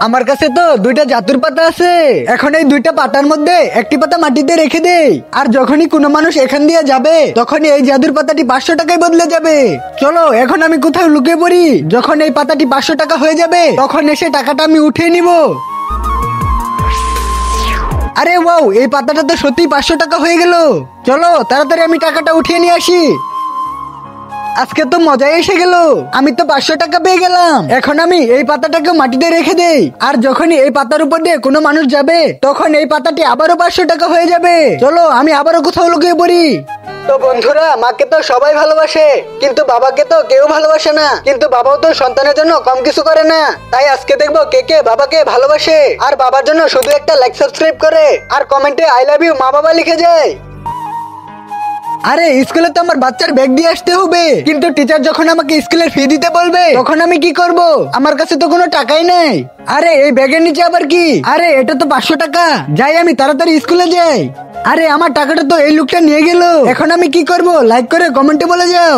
আমার কাছে তো দুইটা জাদুর পাতা আছে। এখন এই দুইটা পাতার মধ্যে একটি পাতা মাটিতে রেখে দেই, আর যখনই কোনো মানুষ এখান দিয়ে যাবে তখনই এই জাদুর পাতাটি 500 টাকায় বদলে যাবে। চলো এখন আমি কোথাও লুকিয়ে পড়ি, যখন এই পাতাটি 500 টাকা হয়ে যাবে তখন এসে টাকাটা আমি উঠিয়ে নিব। আরে ওয়াও, এই পাতাটা তো সত্যি 500 টাকা হয়ে গেল। চলো তাড়াতাড়ি আমি টাকাটা উঠিয়ে নিয়ে আসি। আজকে তো মজাই এসে গেল, আমি তো 500 টাকা পেয়ে গেলাম। এখন আমি এই পাতাটাকে মাটিতে রেখে দেই, আর যখনই এই পাতার উপর দিয়ে কোনো মানুষ যাবে তখন এই পাতাটি আবারও 500 টাকা হয়ে যাবে। চলো আমি আবারও কোথাও লুকিয়ে পড়ি। তো বন্ধুরা, মাকে তো সবাই ভালোবাসে কিন্তু বাবাকে তো কেউ ভালোবাসে না, কিন্তু বাবাও তো সন্তানের জন্য কম কিছু করে না। তাই আজকে দেখবো কে কে বাবাকে ভালোবাসে আর বাবার জন্য শুধু একটা লাইক সাবস্ক্রাইব করে আর কমেন্টে আই লাভ ইউ মা বাবা লিখে যায়। আরে স্কুলে তো আমার বাচ্চার ব্যাগ দিয়ে আসতে হবে, কিন্তু টিচার যখন আমাকে স্কুলের ফি দিতে বলবে তখন আমি কি করব? আমার কাছে তো কোনো টাকাই নাই। আরে এই ব্যাগের নিচে আবার কি? আরে এটা তো 500 টাকা। যাই আমি তাড়াতাড়ি স্কুলে যাই। আরে আমার টাকাটা তো এই লোকটা নিয়ে গেল, এখন আমি কি করব? লাইক করে কমেন্টে বলে যাও।